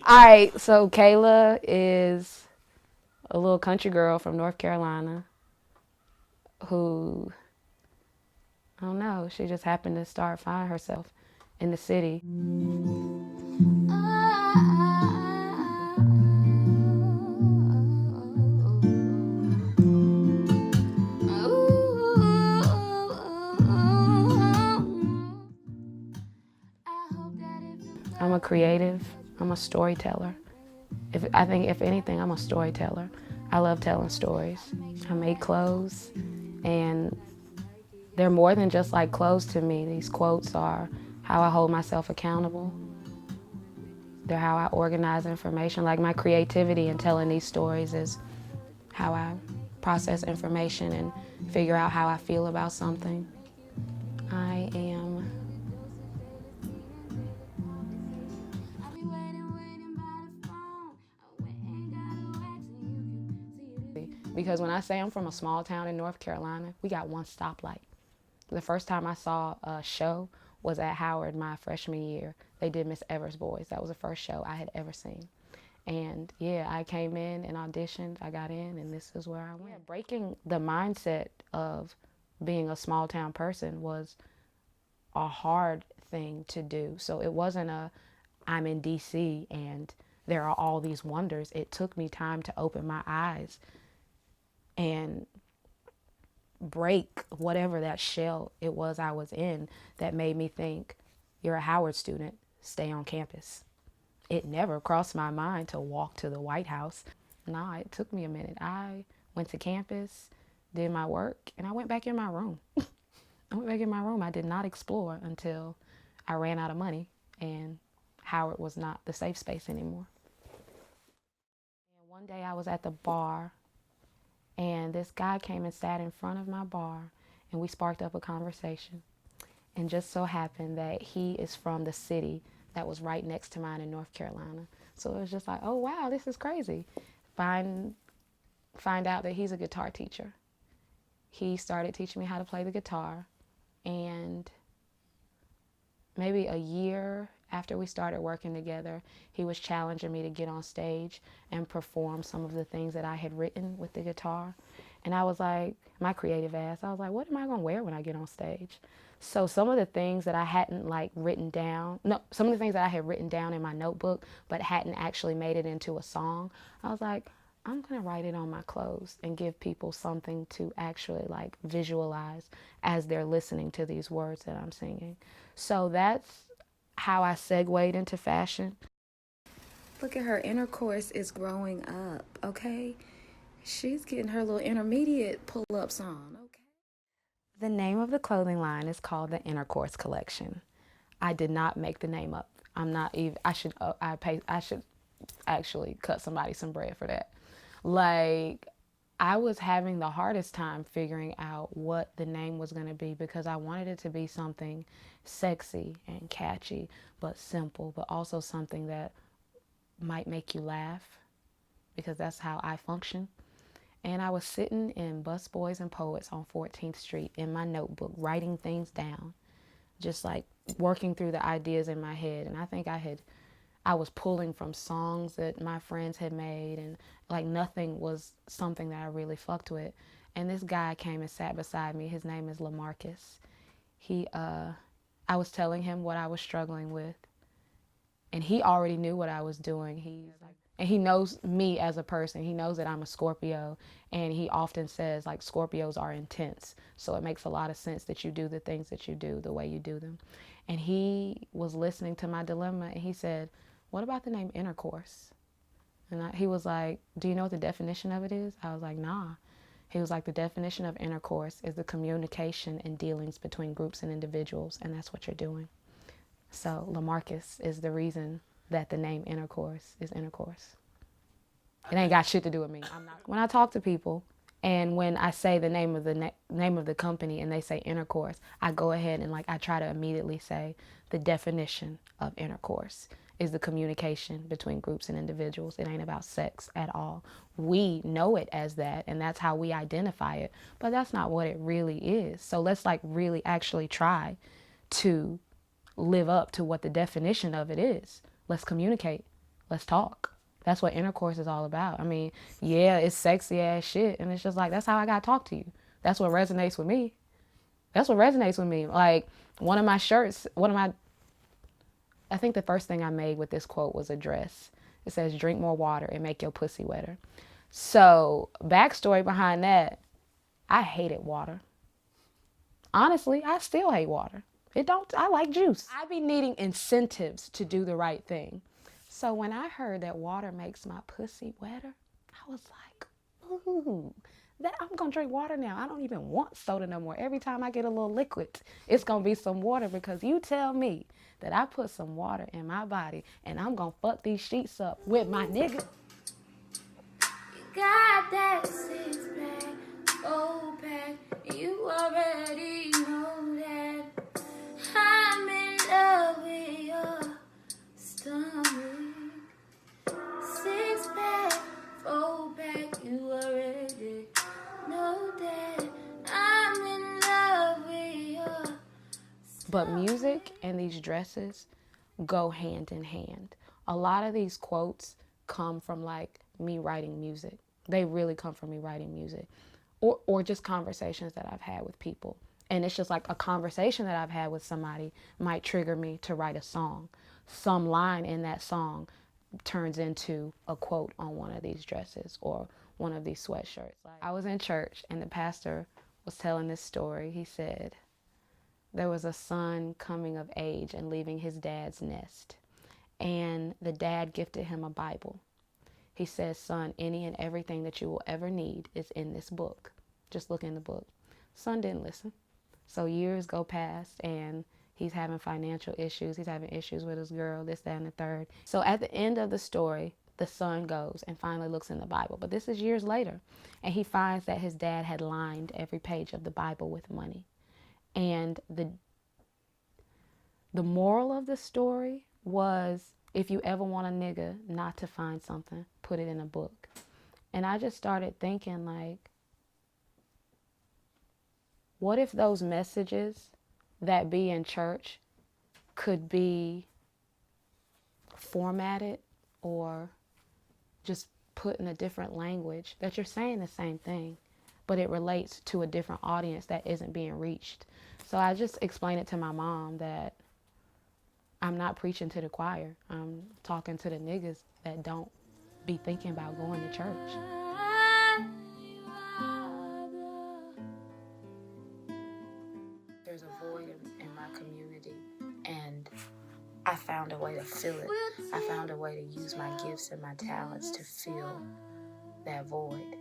All right, so Kayla is a little country girl from North Carolina who, I don't know, she just happened to start finding herself in the city. I'm a creative, I'm a storyteller. I think if anything, I'm a storyteller. I love telling stories. I make clothes, and they're more than just like clothes to me. These quotes are how I hold myself accountable. They're how I organize information. Like my creativity in telling these stories is how I process information and figure out how I feel about something. I am because when I say I'm from a small town in North Carolina, we got one stoplight. The first time I saw a show was at Howard my freshman year. They did Miss Evers Boys. That was the first show I had ever seen. And yeah, I came in and auditioned. I got in, and this is where I went. Yeah, breaking the mindset of being a small town person was a hard thing to do. So it wasn't I'm in DC and there are all these wonders. It took me time to open my eyes and break whatever that shell it was I was in that made me think, you're a Howard student, stay on campus. It never crossed my mind to walk to the White House. Nah, it took me a minute. I went to campus, did my work, and I went back in my room. I went back in my room. I did not explore until I ran out of money and Howard was not the safe space anymore. And one day I was at the bar and this guy came and sat in front of my bar and we sparked up a conversation. And just so happened that he is from the city that was right next to mine in North Carolina. So it was just like, oh wow, this is crazy. Find out that he's a guitar teacher. He started teaching me how to play the guitar, and maybe a year after we started working together, he was challenging me to get on stage and perform some of the things that I had written with the guitar. And I was like, my creative ass, I was like, what am I gonna wear when I get on stage? So some of the things that I hadn't like written down, no, some of the things that I had written down in my notebook but hadn't actually made it into a song, I was like, I'm gonna write it on my clothes and give people something to actually like visualize as they're listening to these words that I'm singing. So that's how I segued into fashion. Look at her, intercourse is growing up, okay? She's getting her little intermediate pull-ups on, okay? The name of the clothing line is called the Intercourse Collection. I did not make the name up. I'm not even, I should actually cut somebody some bread for that. Like, I was having the hardest time figuring out what the name was going to be because I wanted it to be something sexy and catchy, but simple, but also something that might make you laugh because that's how I function. And I was sitting in Busboys and Poets on 14th Street in my notebook, writing things down, just like working through the ideas in my head. And I think I was pulling from songs that my friends had made, and like nothing was something that I really fucked with. And this guy came and sat beside me. His name is LaMarcus. I was telling him what I was struggling with, and he already knew what I was doing. And he knows me as a person. He knows that I'm a Scorpio, and he often says like Scorpios are intense. So it makes a lot of sense that you do the things that you do the way you do them. And he was listening to my dilemma, and he said, what about the name intercourse? And he was like, do you know what the definition of it is? I was like, nah. He was like, the definition of intercourse is the communication and dealings between groups and individuals, and that's what you're doing. So LaMarcus is the reason that the name intercourse is intercourse. It ain't got shit to do with me. When I talk to people, and when I say the name of name of the company and they say intercourse, I go ahead and like I try to immediately say the definition of intercourse is the communication between groups and individuals. It ain't about sex at all. We know it as that, and that's how we identify it, but that's not what it really is. So let's like really actually try to live up to what the definition of it is. Let's communicate. let's talk. That's what intercourse is all about. I mean, yeah, it's sexy ass shit. And it's just like, that's how I got to talk to you. That's what resonates with me. That's what resonates with me. Like, one of my shirts, I think the first thing I made with this quote was a dress. It says, drink more water and make your pussy wetter. So, backstory behind that, I hated water. Honestly, I still hate water. I like juice. I be needing incentives to do the right thing. So when I heard that water makes my pussy wetter, I was like, ooh, I'm gonna drink water now. I don't even want soda no more. Every time I get a little liquid, it's gonna be some water, because you tell me that I put some water in my body and I'm gonna fuck these sheets up with my nigga. You got that six pack, four pack, you already know that. I'm in love with your stomach. Six pack, four pack, you already know that. I'm in love with your stomach. But music and these dresses go hand in hand. A lot of these quotes come from like me writing music. They really come from me writing music, or just conversations that I've had with people. And it's just like a conversation that I've had with somebody might trigger me to write a song. Some line in that song turns into a quote on one of these dresses or one of these sweatshirts. I was in church and the pastor was telling this story. He said, there was a son coming of age and leaving his dad's nest. And the dad gifted him a Bible. He says, son, any and everything that you will ever need is in this book. Just look in the book. Son didn't listen. So years go past and he's having financial issues. He's having issues with his girl, this, that, and the third. So at the end of the story, the son goes and finally looks in the Bible. But this is years later. And he finds that his dad had lined every page of the Bible with money. And the moral of the story was, if you ever want a nigga not to find something, put it in a book. And I just started thinking, like, what if those messages that be in church could be formatted or just put in a different language, that you're saying the same thing, but it relates to a different audience that isn't being reached. So I just explained it to my mom that I'm not preaching to the choir. I'm talking to the niggas that don't be thinking about going to church. There's a void in my community, and I found a way to fill it. I found a way to use my gifts and my talents to fill that void.